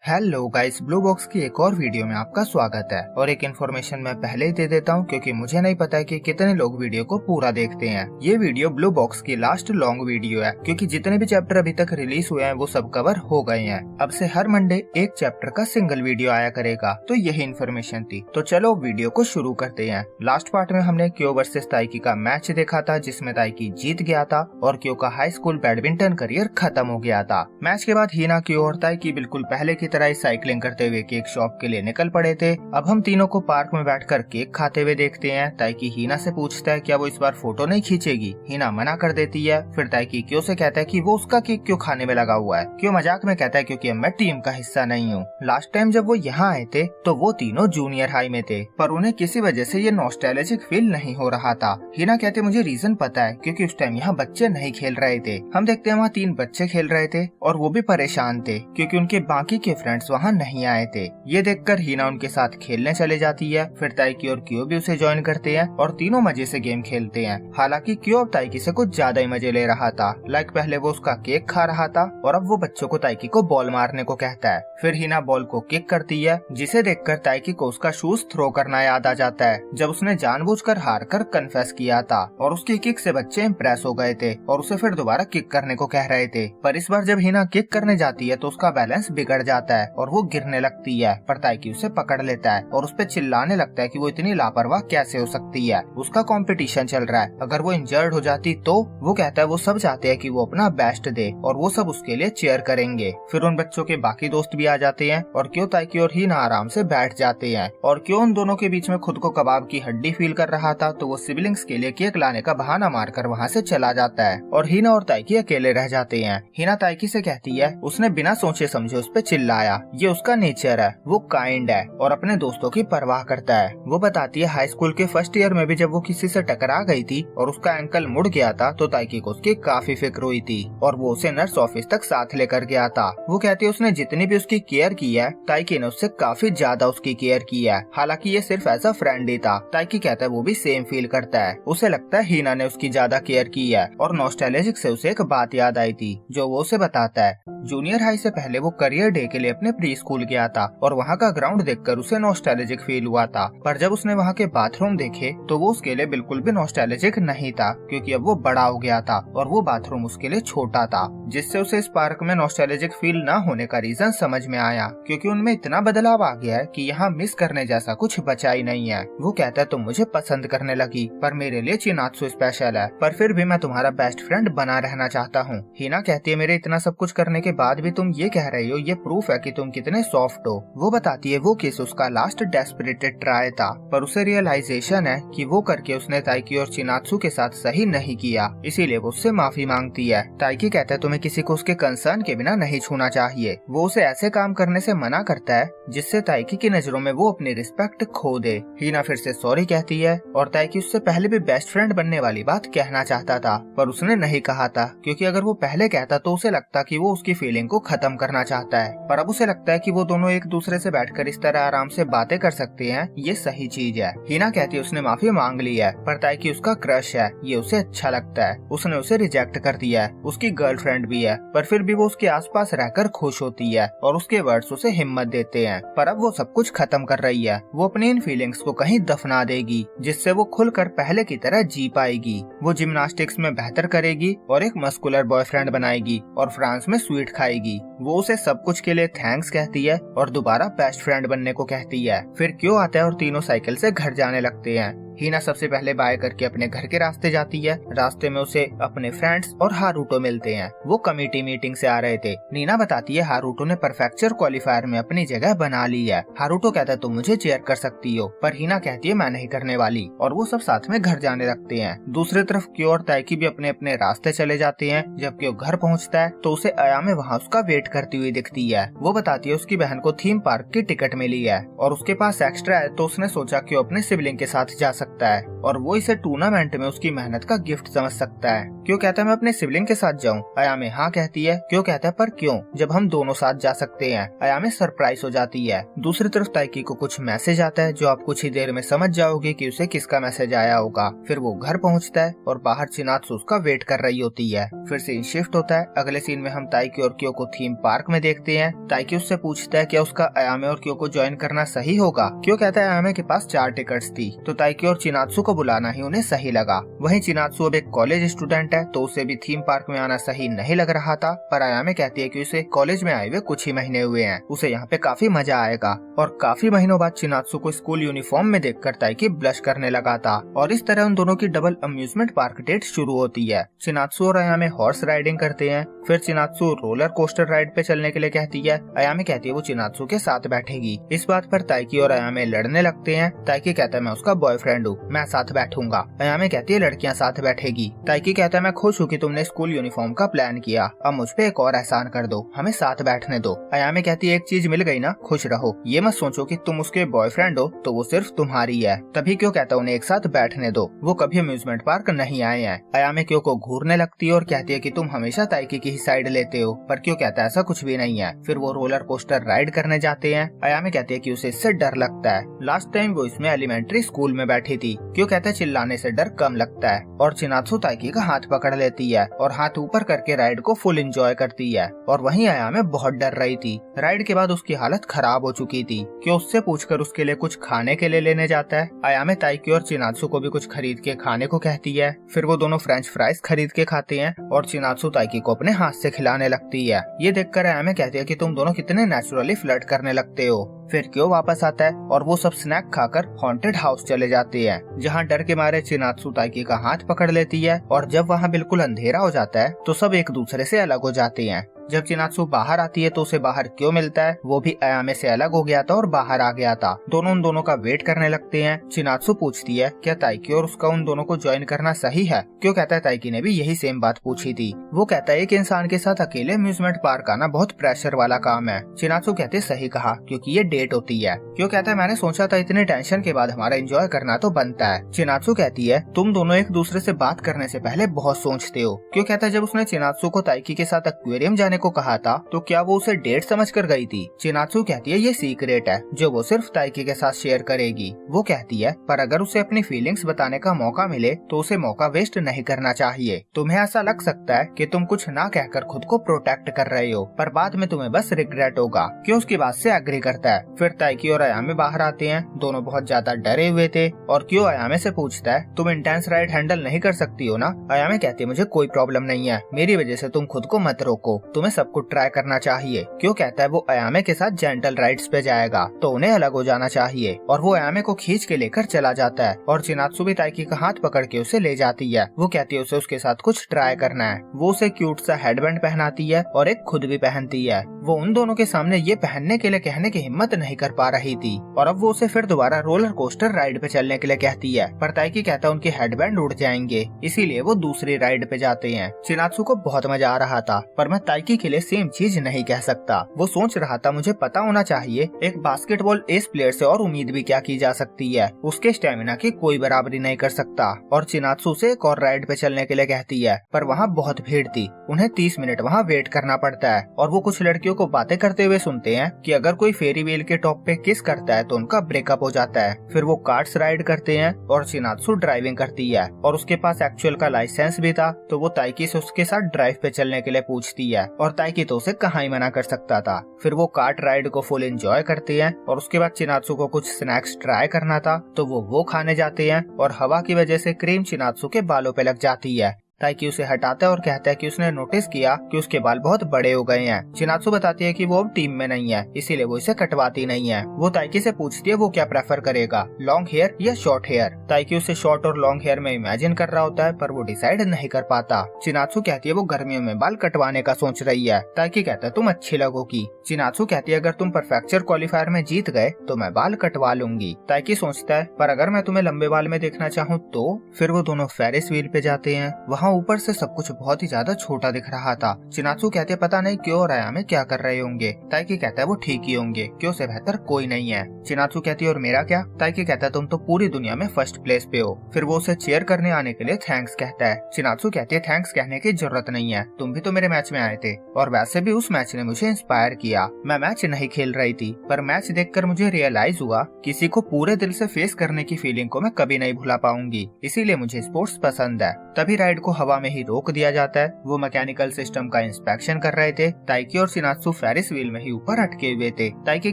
Hello guys, blue box की एक और वीडियो में आपका स्वागत है। और एक इन्फॉर्मेशन मैं पहले ही दे देता हूं क्योंकि मुझे नहीं पता है कि कितने लोग वीडियो को पूरा देखते हैं। ये वीडियो ब्लू बॉक्स की लास्ट लॉन्ग वीडियो है क्योंकि जितने भी चैप्टर अभी तक रिलीज हुए हैं वो सब कवर हो गए हैं। अब से हर मंडे एक चैप्टर का सिंगल वीडियो आया करेगा। तो यही इन्फॉर्मेशन थी। तो चलो वीडियो को शुरू करते हैं। लास्ट पार्ट में हमने क्यो वर्सेस ताइकी का मैच देखा था जिसमें ताइकी जीत गया था और क्यो का हाई स्कूल बैडमिंटन करियर खत्म हो गया था। मैच के बाद हिना, क्यो और ताइकी बिल्कुल पहले की तरह साइकिलिंग करते हुए केक शॉप के लिए निकल पड़े थे। अब हम तीनों को पार्क में बैठकर केक खाते हुए देखते हैं। ताइकी हिना से पूछता है क्या वो इस बार फोटो नहीं खींचेगी। हिना मना कर देती है। फिर ताइकी क्यो से कहता है कि वो उसका केक क्यों खाने में लगा हुआ है। क्यो मजाक में कहता है क्योंकि मैं टीम का हिस्सा नहीं हूँ। लास्ट टाइम जब वो यहाँ आए थे तो वो तीनों जूनियर हाई में थे, पर उन्हें किसी वजह से ये नॉस्टैल्जिक फील नहीं हो रहा था। हिना कहते मुझे रीजन पता है क्योंकि उस टाइम यहाँ बच्चे नहीं खेल रहे थे। हम देखते हैं वहाँ 3 बच्चे खेल रहे थे और वो भी परेशान थे क्योंकि उनके बाकी के फ्रेंड्स वहाँ नहीं आए थे। ये देखकर हिना उनके साथ खेलने चले जाती है। फिर ताइकी और क्यो भी उसे ज्वाइन करते हैं और तीनों मजे से गेम खेलते हैं। हालांकि क्यो अब ताइकी से कुछ ज्यादा ही मजे ले रहा था। लाइक पहले वो उसका केक खा रहा था और अब वो बच्चों को ताइकी को बॉल मारने को कहता है। फिर हिना बॉल को किक करती है जिसे देखकर ताइकी को उसका शूज थ्रो करना याद आ जाता है जब उसने जानबूझकर हार कर कन्फेस किया था और उसकी किक से बच्चे इम्प्रेस हो गए थे और उसे फिर दोबारा किक करने को कह रहे थे। पर इस बार जब हिना किक करने जाती है तो उसका बैलेंस बिगड़ जाता है और वो गिरने लगती है। पर ताइकी उसे पकड़ लेता है और उस पे चिल्लाने लगता है कि वो इतनी लापरवाह कैसे हो सकती है। उसका कंपटीशन चल रहा है, अगर वो इंजर्ड हो जाती तो। वो कहता है वो सब चाहते हैं कि वो अपना बेस्ट दे और वो सब उसके लिए चीयर करेंगे। फिर उन बच्चों के बाकी दोस्त भी आ जाते हैं और क्यों ताइकी और हिना आराम से बैठ जाते हैं। और क्यों उन दोनों के बीच में खुद को कबाब की हड्डी फील कर रहा था तो वो सिबलिंग्स के लिए केक लाने का बहाना मारकर वहाँ से चला जाता है और हिना और ताइकी अकेले रह जाते हैं। हिना ताइकी से कहती है उसने बिना सोचे समझे उस पर चिल्लाया, ये उसका नेचर है, वो काइंड है और अपने दोस्तों की परवाह करता है। वो बताती है हाई स्कूल के फर्स्ट ईयर में भी जब वो किसी से टकरा गई थी और उसका एंकल मुड़ गया था तो ताइकी को उसकी काफी फिक्र हुई थी और वो उसे नर्स ऑफिस तक साथ लेकर गया था। वो कहती है उसने जितनी भी उसकी केयर की है ताइकी ने उससे काफी ज्यादा उसकी केयर की है। हालांकि ये सिर्फ एज अ फ्रेंड ही था। ताइकी कहता है वो भी सेम फील करता है। उसे लगता है हिना ने उसकी ज्यादा केयर की है और नॉस्टैल्जिक से उसे एक बात याद आई थी जो वो उसे बताता है। जूनियर हाई से पहले वो करियर डे के लिए अपने प्री स्कूल गया था और वहाँ का ग्राउंड देखकर उसे नॉस्टैल्जिक फील हुआ था। पर जब उसने वहाँ के बाथरूम देखे तो वो उसके लिए बिल्कुल भी नॉस्टैल्जिक नहीं था क्योंकि अब वो बड़ा हो गया था और वो बाथरूम उसके लिए छोटा था, जिससे उसे इस पार्क में नॉस्टैल्जिक फील न होने का रीजन समझ में आया क्योंकि उनमें इतना बदलाव आ गया है कि यहाँ मिस करने जैसा कुछ बचा ही नहीं है। वो कहता है तुम मुझे पसंद करने लगी पर मेरे लिए चिनात्सु स्पेशल है, पर फिर भी मैं तुम्हारा बेस्ट फ्रेंड बना रहना चाहता हूँ। हिना कहती है मेरे इतना सब कुछ करने के बाद भी तुम ये कह रही हो, ये प्रूफ है कि तुम कितने सॉफ्ट हो। वो बताती है वो किस उसका लास्ट डेस्परेटेड ट्राई था पर उसे रियलाइजेशन है कि वो करके उसने ताइकी और चिनात्सु के साथ सही नहीं किया, इसीलिए वो उससे माफी मांगती है। ताइकी कहता है तुम्हें किसी को उसके कंसर्न के बिना नहीं छूना चाहिए। वो उसे ऐसे काम करने से मना करता है जिससे ताइकी की नजरों में वो अपनी रिस्पेक्ट खो दे। हिना फिर से सॉरी कहती है और ताइकी उससे पहले भी बेस्ट फ्रेंड बनने वाली बात कहना चाहता था पर उसने नहीं कहा था क्योंकि अगर वो पहले कहता तो उसे लगता कि वो उसकी फीलिंग को खत्म करना चाहता है। पर अब उसे लगता है कि वो दोनों एक दूसरे से बैठकर इस तरह आराम से बातें कर सकते हैं, ये सही चीज है। हिना कहती है उसने माफी मांग ली है पर ताइकी उसका क्रश है, ये उसे अच्छा लगता है। उसने उसे रिजेक्ट कर दिया है, उसकी गर्लफ्रेंड भी है पर फिर भी वो उसके आसपास रहकर खुश होती है और उसके वर्ड्स उसे हिम्मत देते हैं। पर अब वो सब कुछ खत्म कर रही है। वो अपनी इन फीलिंग्स को कहीं दफना देगी जिससे वो खुलकर पहले की तरह जी पाएगी। वो जिम्नास्टिक्स में बेहतर करेगी और एक मस्कुलर बॉयफ्रेंड बनाएगी और फ्रांस में स्वीट खाएगी। वो उसे सब कुछ के लिए थैंक्स कहती है और दोबारा बेस्ट फ्रेंड बनने को कहती है। फिर क्यों आता है और तीनों साइकिल से घर जाने लगते हैं। हिना सबसे पहले बाय करके अपने घर के रास्ते जाती है। रास्ते में उसे अपने फ्रेंड्स और हारूटो मिलते हैं। वो कमेटी मीटिंग से आ रहे थे। नीना बताती है हारूटो ने परफेक्चर क्वालिफायर में अपनी जगह बना ली है। हारूटो कहता है तुम मुझे चेयर कर सकती हो पर हिना कहती है मैं नहीं करने वाली और वो सब साथ में घर जाने लगते हैं। दूसरी तरफ क्यो और ताइकी भी अपने अपने रास्ते चले जाते हैं। जब क्यो घर पहुँचता है तो उसे अयामे वहाँ उसका वेट करती हुई दिखती है। वो बताती है उसकी बहन को थीम पार्क की टिकट मिली है और उसके पास एक्स्ट्रा है तो उसने सोचा क्यो अपने सिबलिंग के साथ जा सकता है और वो इसे टूर्नामेंट में उसकी मेहनत का गिफ्ट समझ सकता है। क्यों कहता है मैं अपने सिबलिंग के साथ जाऊँ। अयामे हाँ कहती है। क्यों कहता है पर क्यों, जब हम दोनों साथ जा सकते हैं। अयामे सरप्राइज हो जाती है। दूसरी तरफ ताइकी को कुछ मैसेज आता है जो आप कुछ ही देर में समझ जाओगे कि उसे किसका मैसेज आया होगा। फिर वो घर पहुंचता है और बाहर चिनात्सु उसका वेट कर रही होती है। फिर सीन शिफ्ट होता है। अगले सीन में हम ताइकी और क्यो को थीम पार्क में देखते हैं। ताइकी उससे पूछता है क्या उसका अयामे और क्यो को ज्वाइन करना सही होगा। क्यो कहता है अयामे के पास 4 टिकट्स थी, तो ताइकी और चिनात्सु को बुलाना ही उन्हें सही लगा। वहीं चिनात्सु अब एक कॉलेज स्टूडेंट है तो उसे भी थीम पार्क में आना सही नहीं लग रहा था, पर अयामे कहती है कि उसे कॉलेज में आए हुए कुछ ही महीने हुए हैं, उसे यहाँ पे काफी मजा आएगा। और काफी महीनों बाद चिनात्सु को स्कूल यूनिफॉर्म में देखकर ताइकी ब्लश करने लगा था और इस तरह उन दोनों की डबल अम्यूजमेंट पार्क डेट शुरू होती है। चिनात्सु और अयामे हॉर्स राइडिंग करते हैं। फिर चिनात्सु रोलर कोस्टर राइड पे चलने के लिए कहती है। अयामे कहती है वो चिनात्सु के साथ बैठेगी। इस बात पर ताइकी और अयामे लड़ने लगते हैं। ताइकी कहता है मैं उसका बॉयफ्रेंड हूँ, मैं साथ बैठूंगा। अयामे कहती है लड़कियां साथ बैठेगी। ताइकी कहता है मैं खुश हूँ कि तुमने स्कूल यूनिफॉर्म का प्लान किया, अब मुझ पे एक और एहसान कर दो, हमें साथ बैठने दो। अयामे कहती है एक चीज मिल गई ना, खुश रहो, ये मत सोचो कि तुम उसके बॉयफ्रेंड हो तो वो सिर्फ तुम्हारी है। तभी क्यों कहता उन्हें एक साथ बैठने दो, वो कभी अम्यूजमेंट पार्क नहीं आए हैं। अयामे क्यों को घूरने लगती है और कहती है कि तुम हमेशा ताइकी की ही साइड लेते हो, पर क्यों कहता है ऐसा कुछ भी नहीं है। फिर वो रोलर कोस्टर राइड करने जाते हैं। अयामे कहती है कि उसे इससे डर लगता है, लास्ट टाइम वो इसमें एलिमेंट्री स्कूल में बैठी थी। क्यों कहता है चिल्लाने से डर कम लगता है। और चिनात्सु ताइकी का हाथ पकड़ लेती है और हाथ ऊपर करके राइड को फुल एंजॉय करती है। और वहीं अयामे बहुत डर रही थी। राइड के बाद उसकी हालत खराब हो चुकी थी। क्यों उससे पूछकर उसके लिए कुछ खाने के लिए लेने जाता है। अयामे ताइकी और चिनात्सु को भी कुछ खरीद के खाने को कहती है। फिर वो दोनों फ्रेंच फ्राइज खरीद के खाते हैं और चिनात्सु ताइकी को अपने हाथ से खिलाने लगती है। ये देखकर अयामे कहती है कि तुम दोनों कितने नेचुरली फ्लर्ट करने लगते हो। फिर क्यों वापस आता है और वो सब स्नैक खाकर हॉन्टेड हाउस चले जाते हैं, जहाँ डर के मारे चिनात्सु ताइकी का हाथ पकड़ लेती है। और जब वहाँ बिल्कुल अंधेरा हो जाता है तो सब एक दूसरे से अलग हो जाते हैं। जब चिनात्सु बाहर आती है तो उसे बाहर क्यों मिलता है, वो भी अयामे से अलग हो गया था और बाहर आ गया था। दोनों उन दोनों का वेट करने लगते हैं। चिनात्सु पूछती है क्या ताइकी और उसका उन दोनों को ज्वाइन करना सही है। क्यों कहता है ताइकी ने भी यही सेम बात पूछी थी। वो कहता है एक इंसान के साथ अकेले अम्यूजमेंट पार्क आना बहुत प्रेशर वाला काम है। चिनात्सु कहते सही कहा, क्योंकि ये डेट होती है। क्यों कहता है मैंने सोचा था इतने टेंशन के बाद हमारा एंजॉय करना तो बनता है। चिनात्सु कहती है तुम दोनों एक दूसरे से बात करने से पहले बहुत सोचते हो। क्यों कहता है जब उसने चिनात्सु को ताइकी के साथ एक्वेरियम जाने को कहा था तो क्या वो उसे डेट समझ कर गई थी। चिनात्सु कहती है ये सीक्रेट है जो वो सिर्फ ताइकी के साथ शेयर करेगी। वो कहती है पर अगर उसे अपनी फीलिंग्स बताने का मौका मिले तो उसे मौका वेस्ट नहीं करना चाहिए। तुम्हें ऐसा लग सकता है कि तुम कुछ ना कहकर खुद को प्रोटेक्ट कर रहे हो, पर बाद में तुम्हें बस रिग्रेट होगा। क्यों उसकी बात से एग्री करता है। फिर ताइकी और अयामे बाहर आते हैं। दोनों बहुत ज्यादा डरे हुए थे और क्यों अयामे से पूछता है तुम इंटेंस राइड हैंडल नहीं कर सकती हो ना। अयामे कहती है मुझे कोई प्रॉब्लम नहीं है, मेरी वजह से तुम खुद को मत रोको, तुम्हें सब कुछ ट्राई करना चाहिए। क्यों कहता है वो अयामे के साथ जेंटल राइड्स पे जाएगा तो उन्हें अलग हो जाना चाहिए। और वो अयामे को खींच के लेकर चला जाता है और चिनात्सु भी ताइकी का हाथ पकड़ के उसे ले जाती है। वो कहती है उसे उसके साथ कुछ ट्राई करना है। वो उसे क्यूट सा हेडबैंड पहनाती है और एक खुद भी पहनती है। वो उन दोनों के सामने ये पहनने के लिए कहने की हिम्मत नहीं कर पा रही थी और अब वो उसे फिर दोबारा रोलर कोस्टर राइड पे चलने के लिए कहती है, पर ताइकी कहता है उनके हेडबैंड उड़ जाएंगे, इसीलिए वो दूसरी राइड पे जाते हैं। चिनात्सु को बहुत मजा आ रहा था, पर मैं ताइकी के लिए सेम चीज नहीं कह सकता। वो सोच रहा था मुझे पता होना चाहिए एक बास्केटबॉल एस प्लेयर से और उम्मीद भी क्या की जा सकती है, उसके स्टेमिना की कोई बराबरी नहीं कर सकता। और चिनात्सु से एक और राइड पे चलने के लिए कहती है, पर वहाँ बहुत भीड़ थी, उन्हें 30 मिनट वहाँ वेट करना पड़ता है। और वो कुछ लड़कियों को बातें करते हुए सुनते हैं कि अगर कोई फेरी व्हील के टॉप पे किस करता है तो उनका ब्रेकअप हो जाता है। फिर वो कार्ट्स राइड करते हैं और चिनात्सु ड्राइविंग करती है और उसके पास एक्चुअल का लाइसेंस भी था, तो वो ताइकी से उसके साथ ड्राइव पे चलने के लिए पूछती है और ताइकी तो उसे कहाँ ही मना कर सकता था। फिर वो कार्ट राइड को फुल एंजॉय करते हैं और उसके बाद चिनात्सु को कुछ स्नैक्स ट्राई करना था तो वो खाने जाते हैं और हवा की वजह से क्रीम चिनात्सु के बालों पे लग जाती है। ताइकी उसे हटाता है और कहता है कि उसने नोटिस किया कि उसके बाल बहुत बड़े हो गए हैं। चिनात्सु बताती है कि वो अब टीम में नहीं है, इसीलिए वो इसे कटवाती नहीं है। वो ताइकी से पूछती है वो क्या प्रेफर करेगा, लॉन्ग हेयर या शॉर्ट हेयर। ताइकी उसे शॉर्ट और लॉन्ग हेयर में इमेजिन कर रहा होता है, पर वो डिसाइड नहीं कर पाता। चिनात्सु कहती है वो गर्मियों में बाल कटवाने का सोच रही है। ताइकी कहता है तुम अच्छी लगोगी। चिनात्सु कहती है अगर तुम परफेक्चर क्वालिफायर में जीत गए तो मैं बाल कटवा लूंगी। ताइकी सोचता है पर अगर मैं तुम्हें लंबे बाल में देखना चाहूँ तो। फिर वो दोनों फेरिस व्हील पे जाते हैं। वहाँ वहाँ ऊपर से सब कुछ बहुत ही ज्यादा छोटा दिख रहा था। शिनात्सु कहते पता नहीं क्यों राया में क्या कर रहे होंगे। ताइकी कहता है वो ठीक ही होंगे, क्यों से बेहतर कोई नहीं है। शिनात्सु कहती और मेरा क्या? ताइकी कहता है तुम तो पूरी दुनिया में फर्स्ट प्लेस पे हो। फिर वो उसे चेयर करने आने के लिए थैंक्स कहता है। शिनात्सु कहती है थैंक्स कहने की जरूरत नहीं है, तुम भी तो मेरे मैच में आए थे और वैसे भी उस मैच ने मुझे इंस्पायर किया। मैं मैच नहीं खेल रही थी, पर मैच देखकर मुझे रियलाइज हुआ किसी को पूरे दिल से फेस करने की फीलिंग को मैं कभी नहीं भुला पाऊंगी, इसीलिए मुझे स्पोर्ट्स पसंद है। तभी राइड को हवा में ही रोक दिया जाता है। वो मैकेनिकल सिस्टम का इंस्पेक्शन कर रहे थे। ताइकी और शिनात्सु फेरिस व्हील में ही ऊपर अटके हुए थे। ताइकी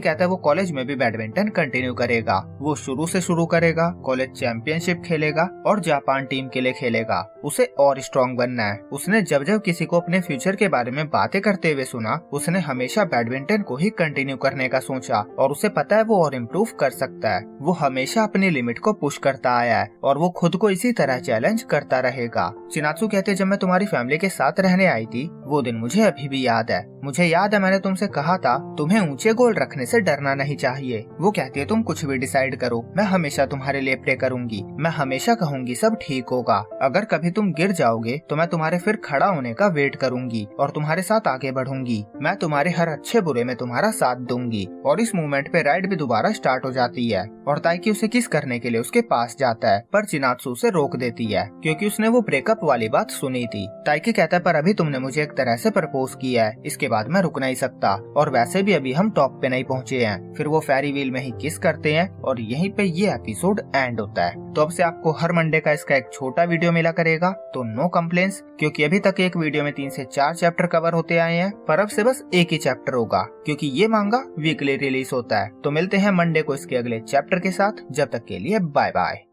कहता है वो कॉलेज में भी बैडमिंटन कंटिन्यू करेगा। वो शुरू से शुरू करेगा, कॉलेज चैंपियनशिप खेलेगा और जापान टीम के लिए खेलेगा। उसे और स्ट्रॉन्ग बनना है। उसने जब जब किसी को अपने फ्यूचर के बारे में बातें करते हुए सुना, उसने हमेशा बैडमिंटन को ही कंटिन्यू करने का सोचा और उसे पता है वो और इम्प्रूव कर सकता है। वो हमेशा अपनी लिमिट को पुश करता आया है और वो खुद को इसी तरह चैलेंज करता रहेगा। शिनात्सु कहते जब मैं तुम्हारी फैमिली के साथ रहने आई थी वो दिन मुझे अभी भी याद है। मुझे याद है मैंने तुमसे कहा था तुम्हें ऊंचे गोल रखने से डरना नहीं चाहिए। वो कहती है तुम कुछ भी डिसाइड करो, मैं हमेशा तुम्हारे लिए प्रे करूंगी। मैं हमेशा कहूंगी सब ठीक होगा। अगर कभी तुम गिर जाओगे तो मैं तुम्हारे फिर खड़ा होने का वेट करूंगी और तुम्हारे साथ आगे बढ़ूंगी। मैं तुम्हारे हर अच्छे बुरे में तुम्हारा साथ दूंगी। और इस मूवमेंट पे राइड भी दोबारा स्टार्ट हो जाती है और ताइकी उसे किस करने के लिए उसके पास जाता है, पर शिनात्सु उसे रोक देती है क्योंकि उसने वो ब्रेकअप वाली बात सुनी थी। ताइकी कहता है पर अभी तुमने मुझे एक तरह से प्रपोज किया है, इसके बाद मैं रुक नहीं सकता और वैसे भी अभी हम टॉप पे नहीं पहुँचे हैं। फिर वो फेरी व्हील में ही किस करते हैं और यहीं पे ये एपिसोड एंड होता है। तो अब से आपको हर मंडे का इसका एक छोटा वीडियो मिला करेगा, तो नो कंप्लेंट्स, क्योंकि अभी तक एक वीडियो में 3 से 4 चैप्टर कवर होते आए हैं, पर अब से बस एक ही चैप्टर होगा क्योंकि ये मांगा वीकली रिलीज होता है। तो मिलते हैं मंडे को इसके अगले चैप्टर के साथ, जब तक के लिए बाय बाय।